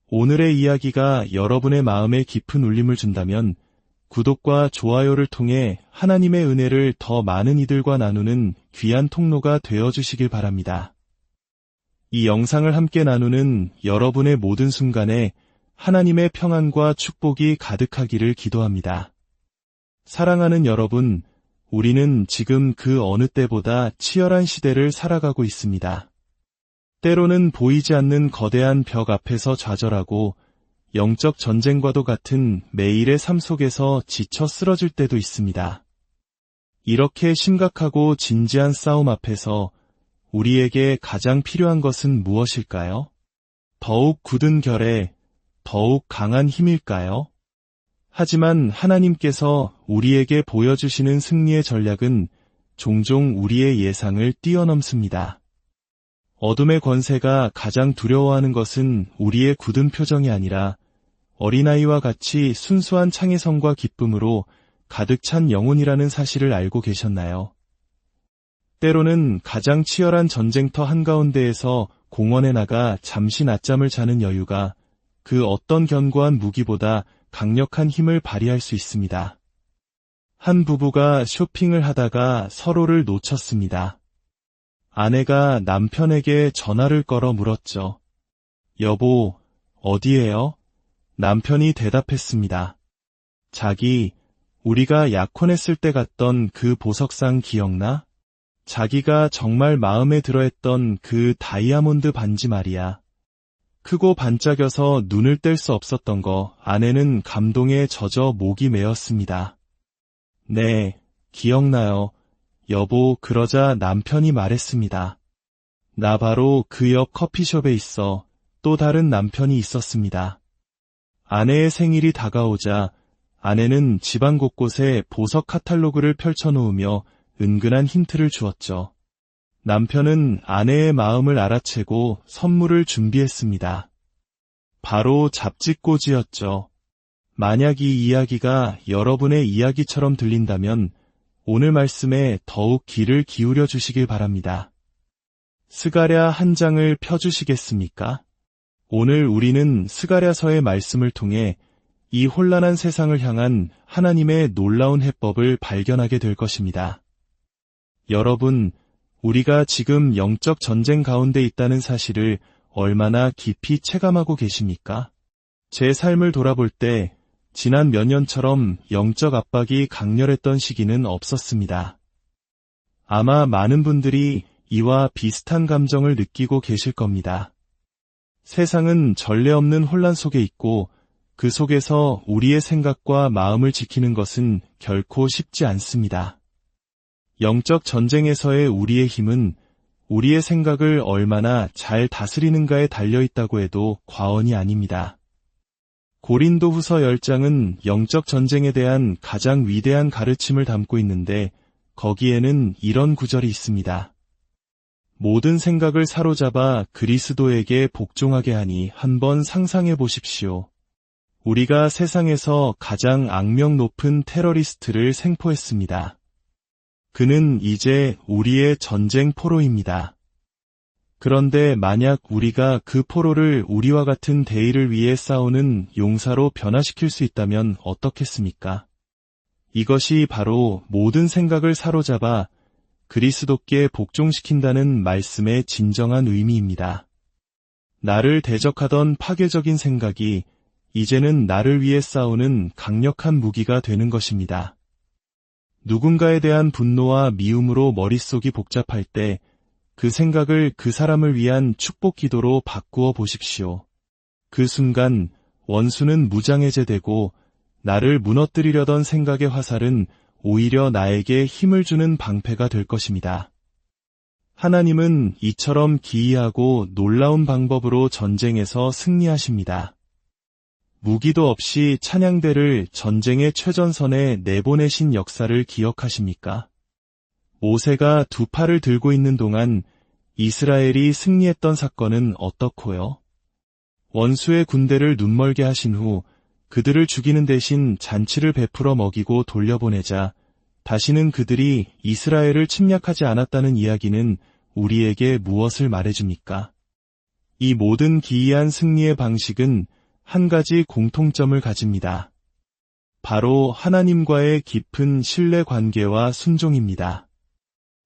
오늘의 이야기가 여러분의 마음에 깊은 울림을 준다면 구독과 좋아요를 통해 하나님의 은혜를 더 많은 이들과 나누는 귀한 통로가 되어주시길 바랍니다. 이 영상을 함께 나누는 여러분의 모든 순간에 하나님의 평안과 축복이 가득하기를 기도합니다. 사랑하는 여러분, 우리는 지금 그 어느 때보다 치열한 시대를 살아가고 있습니다. 때로는 보이지 않는 거대한 벽 앞에서 좌절하고 영적 전쟁과도 같은 매일의 삶 속에서 지쳐 쓰러질 때도 있습니다. 이렇게 심각하고 진지한 싸움 앞에서 우리에게 가장 필요한 것은 무엇일까요? 더욱 굳은 결의, 더욱 강한 힘일까요? 하지만 하나님께서 우리에게 보여주시는 승리의 전략은 종종 우리의 예상을 뛰어넘습니다. 어둠의 권세가 가장 두려워하는 것은 우리의 굳은 표정이 아니라 어린아이와 같이 순수한 창의성과 기쁨으로 가득 찬 영혼이라는 사실을 알고 계셨나요? 때로는 가장 치열한 전쟁터 한가운데에서 공원에 나가 잠시 낮잠을 자는 여유가 그 어떤 견고한 무기보다 강력한 힘을 발휘할 수 있습니다. 한 부부가 쇼핑을 하다가 서로를 놓쳤습니다. 아내가 남편에게 전화를 걸어 물었죠. 여보, 어디에요? 남편이 대답했습니다. 자기, 우리가 약혼했을 때 갔던 그 보석상 기억나? 자기가 정말 마음에 들어했던 그 다이아몬드 반지 말이야. 크고 반짝여서 눈을 뗄 수 없었던 거. 아내는 감동에 젖어 목이 메었습니다. 네, 기억나요. 여보. 그러자 남편이 말했습니다. 나 바로 그 옆 커피숍에 있어. 또 다른 남편이 있었습니다. 아내의 생일이 다가오자 아내는 집안 곳곳에 보석 카탈로그를 펼쳐놓으며 은근한 힌트를 주었죠. 남편은 아내의 마음을 알아채고 선물을 준비했습니다. 바로 잡지꽂이였죠. 만약 이 이야기가 여러분의 이야기처럼 들린다면 오늘 말씀에 더욱 귀를 기울여 주시길 바랍니다. 스가랴 한 장을 펴주시겠습니까? 오늘 우리는 스가랴서의 말씀을 통해 이 혼란한 세상을 향한 하나님의 놀라운 해법을 발견하게 될 것입니다. 여러분, 우리가 지금 영적 전쟁 가운데 있다는 사실을 얼마나 깊이 체감하고 계십니까? 제 삶을 돌아볼 때 지난 몇 년처럼 영적 압박이 강렬했던 시기는 없었습니다. 아마 많은 분들이 이와 비슷한 감정을 느끼고 계실 겁니다. 세상은 전례 없는 혼란 속에 있고 그 속에서 우리의 생각과 마음을 지키는 것은 결코 쉽지 않습니다. 영적 전쟁에서의 우리의 힘은 우리의 생각을 얼마나 잘 다스리는가에 달려있다고 해도 과언이 아닙니다. 고린도후서 10장은 영적 전쟁에 대한 가장 위대한 가르침을 담고 있는데 거기에는 이런 구절이 있습니다. 모든 생각을 사로잡아 그리스도에게 복종하게 하니 한번 상상해 보십시오. 우리가 세상에서 가장 악명 높은 테러리스트를 생포했습니다. 그는 이제 우리의 전쟁 포로입니다. 그런데 만약 우리가 그 포로를 우리와 같은 대의를 위해 싸우는 용사로 변화시킬 수 있다면 어떻겠습니까? 이것이 바로 모든 생각을 사로잡아 그리스도께 복종시킨다는 말씀의 진정한 의미입니다. 나를 대적하던 파괴적인 생각이 이제는 나를 위해 싸우는 강력한 무기가 되는 것입니다. 누군가에 대한 분노와 미움으로 머릿속이 복잡할 때 그 생각을 그 사람을 위한 축복 기도로 바꾸어 보십시오. 그 순간 원수는 무장해제되고 나를 무너뜨리려던 생각의 화살은 오히려 나에게 힘을 주는 방패가 될 것입니다. 하나님은 이처럼 기이하고 놀라운 방법으로 전쟁에서 승리하십니다. 무기도 없이 찬양대를 전쟁의 최전선에 내보내신 역사를 기억하십니까? 모세가 두 팔을 들고 있는 동안 이스라엘이 승리했던 사건은 어떻고요? 원수의 군대를 눈멀게 하신 후 그들을 죽이는 대신 잔치를 베풀어 먹이고 돌려보내자 다시는 그들이 이스라엘을 침략하지 않았다는 이야기는 우리에게 무엇을 말해줍니까? 이 모든 기이한 승리의 방식은 한 가지 공통점을 가집니다. 바로 하나님과의 깊은 신뢰 관계와 순종입니다.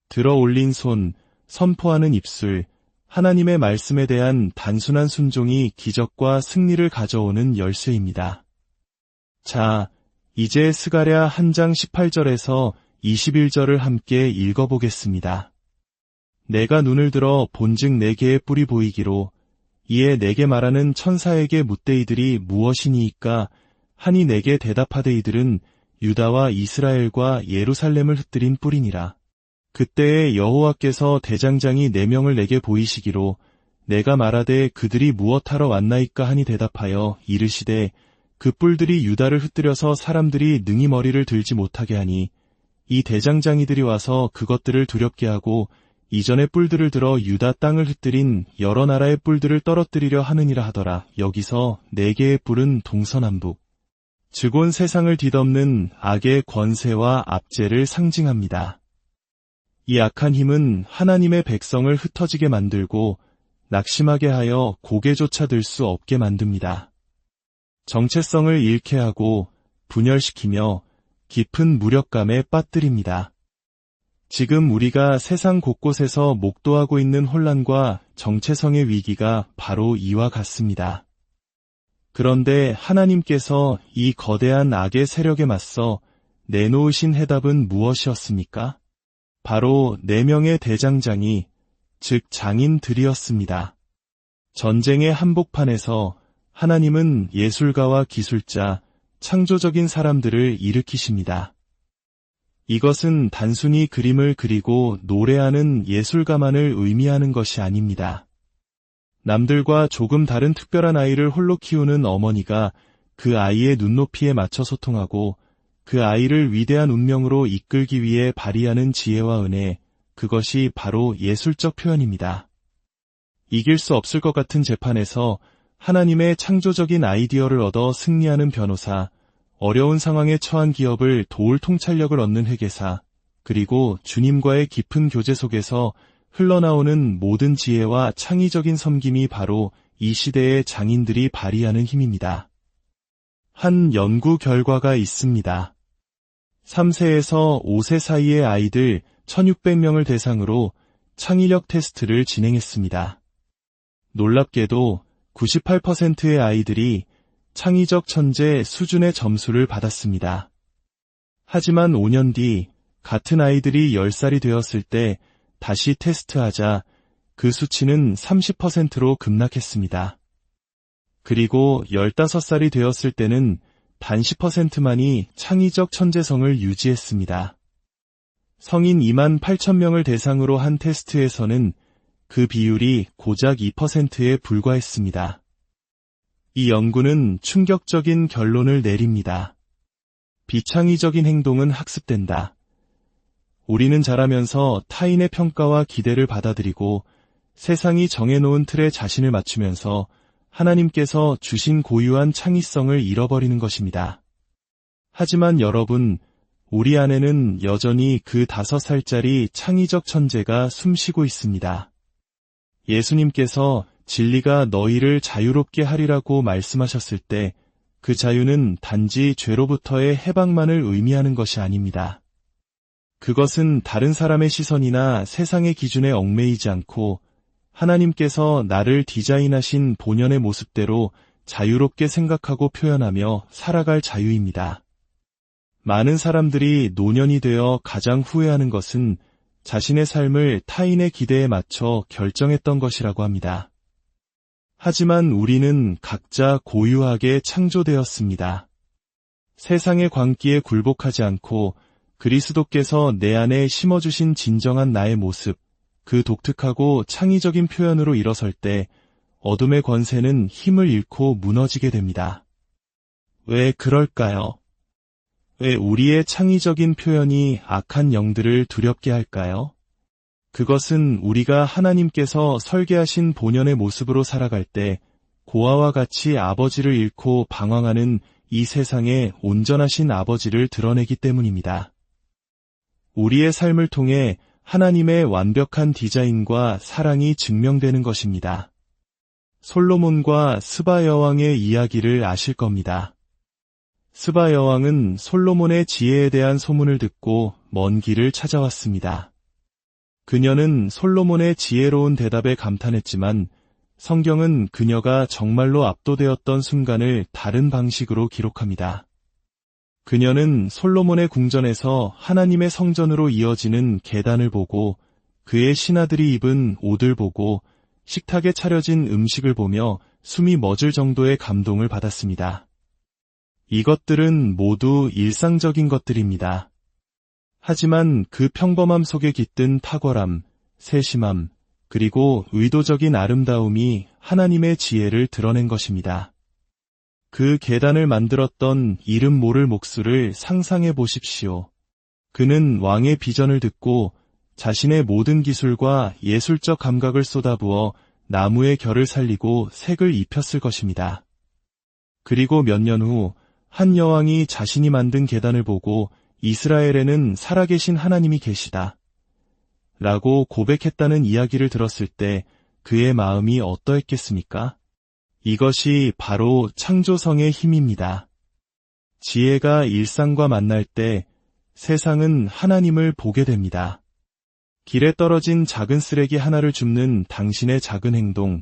들어 올린 손, 선포하는 입술, 하나님의 말씀에 대한 단순한 순종이 기적과 승리를 가져오는 열쇠입니다. 자, 이제 스가랴 1장 18절에서 21절을 함께 읽어보겠습니다. 내가 눈을 들어 본즉 네 개의 뿔이 보이기로 이에 내게 말하는 천사에게 묻되 이들이 무엇이니이까 하니 내게 대답하되 이들은 유다와 이스라엘과 예루살렘을 흩뜨린 뿔이니라. 그때에 여호와께서 대장장이 4명을 내게 보이시기로 내가 말하되 그들이 무엇하러 왔나이까 하니 대답하여 이르시되 그 뿔들이 유다를 흩뜨려서 사람들이 능히 머리를 들지 못하게 하니 이 대장장이들이 와서 그것들을 두렵게 하고 이전의 뿔들을 들어 유다 땅을 흩뜨린 여러 나라의 뿔들을 떨어뜨리려 하느니라 하더라. 여기서 4개의 뿔은 동서남북, 즉 온 세상을 뒤덮는 악의 권세와 압제를 상징합니다. 이 악한 힘은 하나님의 백성을 흩어지게 만들고 낙심하게 하여 고개조차 들 수 없게 만듭니다. 정체성을 잃게 하고 분열시키며 깊은 무력감에 빠뜨립니다. 지금 우리가 세상 곳곳에서 목도하고 있는 혼란과 정체성의 위기가 바로 이와 같습니다. 그런데 하나님께서 이 거대한 악의 세력에 맞서 내놓으신 해답은 무엇이었습니까? 바로 4명의 대장장이, 즉 장인들이었습니다. 전쟁의 한복판에서 하나님은 예술가와 기술자, 창조적인 사람들을 일으키십니다. 이것은 단순히 그림을 그리고 노래하는 예술가만을 의미하는 것이 아닙니다. 남들과 조금 다른 특별한 아이를 홀로 키우는 어머니가 그 아이의 눈높이에 맞춰 소통하고 그 아이를 위대한 운명으로 이끌기 위해 발휘하는 지혜와 은혜, 그것이 바로 예술적 표현입니다. 이길 수 없을 것 같은 재판에서 하나님의 창조적인 아이디어를 얻어 승리하는 변호사, 어려운 상황에 처한 기업을 도울 통찰력을 얻는 회계사, 그리고 주님과의 깊은 교제 속에서 흘러나오는 모든 지혜와 창의적인 섬김이 바로 이 시대의 장인들이 발휘하는 힘입니다. 한 연구 결과가 있습니다. 3세에서 5세 사이의 아이들 1600명을 대상으로 창의력 테스트를 진행했습니다. 놀랍게도 98%의 아이들이 창의적 천재 수준의 점수를 받았습니다. 하지만 5년 뒤 같은 아이들이 10살이 되었을 때 다시 테스트하자 그 수치는 30%로 급락했습니다. 그리고 15살이 되었을 때는 단 10%만이 창의적 천재성을 유지했습니다. 성인 28,000명을 대상으로 한 테스트에서는 그 비율이 고작 2%에 불과했습니다. 이 연구는 충격적인 결론을 내립니다. 비창의적인 행동은 학습된다. 우리는 자라면서 타인의 평가와 기대를 받아들이고 세상이 정해놓은 틀에 자신을 맞추면서 하나님께서 주신 고유한 창의성을 잃어버리는 것입니다. 하지만 여러분, 우리 안에는 여전히 그 5살짜리 창의적 천재가 숨쉬고 있습니다. 예수님께서 진리가 너희를 자유롭게 하리라고 말씀하셨을 때 그 자유는 단지 죄로부터의 해방만을 의미하는 것이 아닙니다. 그것은 다른 사람의 시선이나 세상의 기준에 얽매이지 않고 하나님께서 나를 디자인하신 본연의 모습대로 자유롭게 생각하고 표현하며 살아갈 자유입니다. 많은 사람들이 노년이 되어 가장 후회하는 것은 자신의 삶을 타인의 기대에 맞춰 결정했던 것이라고 합니다. 하지만 우리는 각자 고유하게 창조되었습니다. 세상의 광기에 굴복하지 않고 그리스도께서 내 안에 심어주신 진정한 나의 모습, 그 독특하고 창의적인 표현으로 일어설 때 어둠의 권세는 힘을 잃고 무너지게 됩니다. 왜 그럴까요? 왜 우리의 창의적인 표현이 악한 영들을 두렵게 할까요? 그것은 우리가 하나님께서 설계하신 본연의 모습으로 살아갈 때 고아와 같이 아버지를 잃고 방황하는 이 세상에 온전하신 아버지를 드러내기 때문입니다. 우리의 삶을 통해 하나님의 완벽한 디자인과 사랑이 증명되는 것입니다. 솔로몬과 스바 여왕의 이야기를 아실 겁니다. 스바 여왕은 솔로몬의 지혜에 대한 소문을 듣고 먼 길을 찾아왔습니다. 그녀는 솔로몬의 지혜로운 대답에 감탄했지만 성경은 그녀가 정말로 압도되었던 순간을 다른 방식으로 기록합니다. 그녀는 솔로몬의 궁전에서 하나님의 성전으로 이어지는 계단을 보고 그의 신하들이 입은 옷을 보고 식탁에 차려진 음식을 보며 숨이 멎을 정도의 감동을 받았습니다. 이것들은 모두 일상적인 것들입니다. 하지만 그 평범함 속에 깃든 탁월함, 세심함, 그리고 의도적인 아름다움이 하나님의 지혜를 드러낸 것입니다. 그 계단을 만들었던 이름 모를 목수를 상상해 보십시오. 그는 왕의 비전을 듣고 자신의 모든 기술과 예술적 감각을 쏟아부어 나무의 결을 살리고 색을 입혔을 것입니다. 그리고 몇 년 후 한 여왕이 자신이 만든 계단을 보고 이스라엘에는 살아계신 하나님이 계시다 라고 고백했다는 이야기를 들었을 때 그의 마음이 어떠했겠습니까? 이것이 바로 창조성의 힘입니다. 지혜가 일상과 만날 때 세상은 하나님을 보게 됩니다. 길에 떨어진 작은 쓰레기 하나를 줍는 당신의 작은 행동,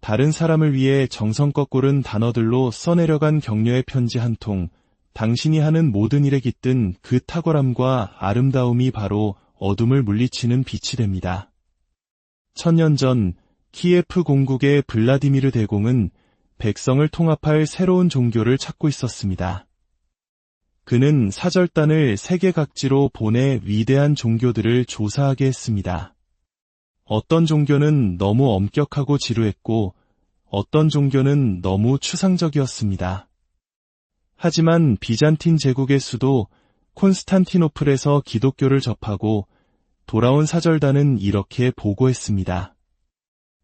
다른 사람을 위해 정성껏 고른 단어들로 써내려간 격려의 편지 한 통, 당신이 하는 모든 일에 깃든 그 탁월함과 아름다움이 바로 어둠을 물리치는 빛이 됩니다. 1000년 전 키예프 공국의 블라디미르 대공은 백성을 통합할 새로운 종교를 찾고 있었습니다. 그는 사절단을 세계 각지로 보내 위대한 종교들을 조사하게 했습니다. 어떤 종교는 너무 엄격하고 지루했고 어떤 종교는 너무 추상적이었습니다. 하지만 비잔틴 제국의 수도 콘스탄티노플에서 기독교를 접하고 돌아온 사절단은 이렇게 보고했습니다.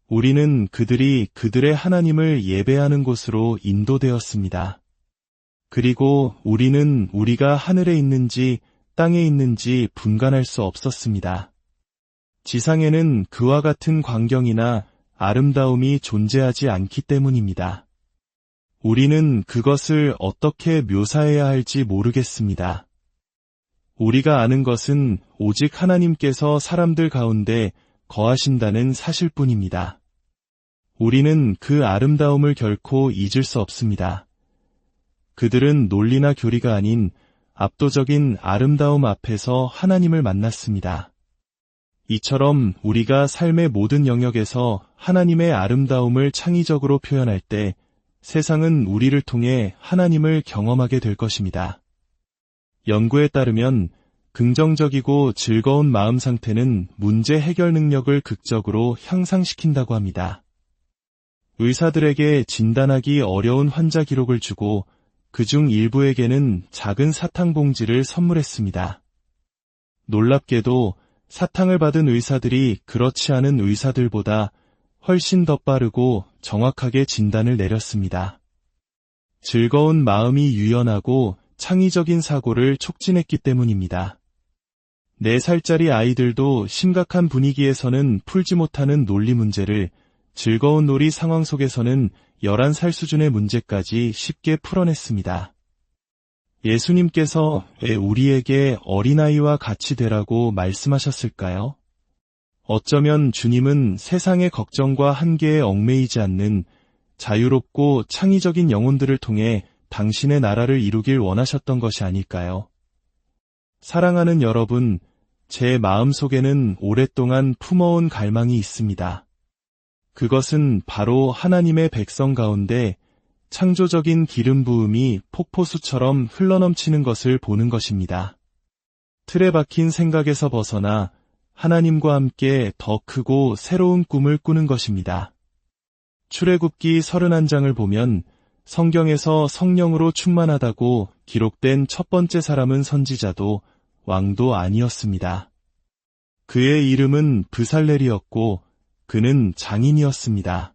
우리는 그들이 그들의 하나님을 예배하는 곳으로 인도되었습니다. 그리고 우리는 우리가 하늘에 있는지 땅에 있는지 분간할 수 없었습니다. 지상에는 그와 같은 광경이나 아름다움이 존재하지 않기 때문입니다. 우리는 그것을 어떻게 묘사해야 할지 모르겠습니다. 우리가 아는 것은 오직 하나님께서 사람들 가운데 거하신다는 사실뿐입니다. 우리는 그 아름다움을 결코 잊을 수 없습니다. 그들은 논리나 교리가 아닌 압도적인 아름다움 앞에서 하나님을 만났습니다. 이처럼 우리가 삶의 모든 영역에서 하나님의 아름다움을 창의적으로 표현할 때 세상은 우리를 통해 하나님을 경험하게 될 것입니다. 연구에 따르면 긍정적이고 즐거운 마음 상태는 문제 해결 능력을 극적으로 향상시킨다고 합니다. 의사들에게 진단하기 어려운 환자 기록을 주고 그중 일부에게는 작은 사탕 봉지를 선물했습니다. 놀랍게도 사탕을 받은 의사들이 그렇지 않은 의사들보다 훨씬 더 빠르고 정확하게 진단을 내렸습니다. 즐거운 마음이 유연하고 창의적인 사고를 촉진했기 때문입니다. 4살짜리 아이들도 심각한 분위기에서는 풀지 못하는 논리 문제를 즐거운 놀이 상황 속에서는 11살 수준의 문제까지 쉽게 풀어냈습니다. 예수님께서 왜 우리에게 어린아이와 같이 되라고 말씀하셨을까요? 어쩌면 주님은 세상의 걱정과 한계에 얽매이지 않는 자유롭고 창의적인 영혼들을 통해 당신의 나라를 이루길 원하셨던 것이 아닐까요? 사랑하는 여러분, 제 마음속에는 오랫동안 품어온 갈망이 있습니다. 그것은 바로 하나님의 백성 가운데 창조적인 기름 부음이 폭포수처럼 흘러넘치는 것을 보는 것입니다. 틀에 박힌 생각에서 벗어나 하나님과 함께 더 크고 새로운 꿈을 꾸는 것입니다. 출애굽기 31장을 보면 성경에서 성령으로 충만하다고 기록된 첫 번째 사람은 선지자도 왕도 아니었습니다. 그의 이름은 브살렐이었고 그는 장인이었습니다.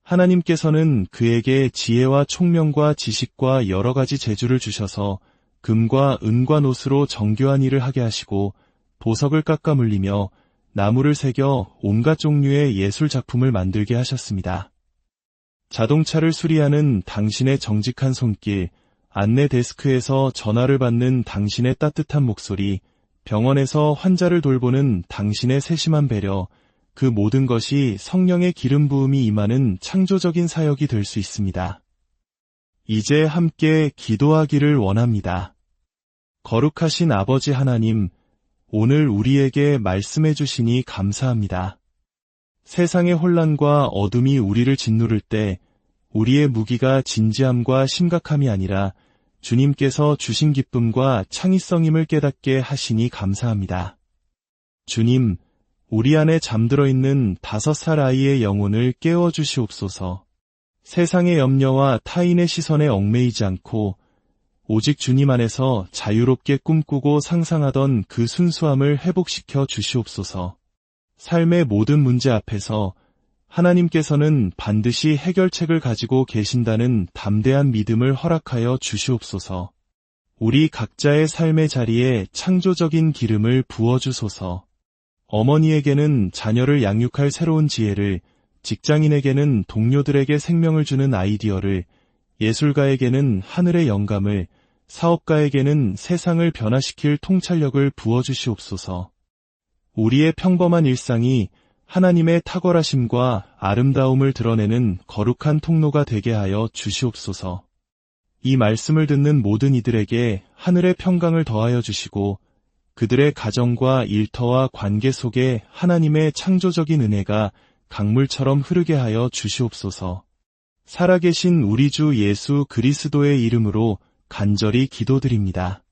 하나님께서는 그에게 지혜와 총명과 지식과 여러 가지 재주를 주셔서 금과 은과 노스로 정교한 일을 하게 하시고 보석을 깎아 물리며 나무를 새겨 온갖 종류의 예술 작품을 만들게 하셨습니다. 자동차를 수리하는 당신의 정직한 손길, 안내 데스크에서 전화를 받는 당신의 따뜻한 목소리, 병원에서 환자를 돌보는 당신의 세심한 배려, 그 모든 것이 성령의 기름 부음이 임하는 창조적인 사역이 될 수 있습니다. 이제 함께 기도하기를 원합니다. 거룩하신 아버지 하나님, 오늘 우리에게 말씀해 주시니 감사합니다. 세상의 혼란과 어둠이 우리를 짓누를 때 우리의 무기가 진지함과 심각함이 아니라 주님께서 주신 기쁨과 창의성임을 깨닫게 하시니 감사합니다. 주님, 우리 안에 잠들어 있는 5살 아이의 영혼을 깨워주시옵소서. 세상의 염려와 타인의 시선에 얽매이지 않고 오직 주님 안에서 자유롭게 꿈꾸고 상상하던 그 순수함을 회복시켜 주시옵소서. 삶의 모든 문제 앞에서 하나님께서는 반드시 해결책을 가지고 계신다는 담대한 믿음을 허락하여 주시옵소서. 우리 각자의 삶의 자리에 창조적인 기름을 부어주소서. 어머니에게는 자녀를 양육할 새로운 지혜를, 직장인에게는 동료들에게 생명을 주는 아이디어를, 예술가에게는 하늘의 영감을, 사업가에게는 세상을 변화시킬 통찰력을 부어주시옵소서. 우리의 평범한 일상이 하나님의 탁월하심과 아름다움을 드러내는 거룩한 통로가 되게 하여 주시옵소서. 이 말씀을 듣는 모든 이들에게 하늘의 평강을 더하여 주시고 그들의 가정과 일터와 관계 속에 하나님의 창조적인 은혜가 강물처럼 흐르게 하여 주시옵소서. 살아계신 우리 주 예수 그리스도의 이름으로 간절히 기도드립니다.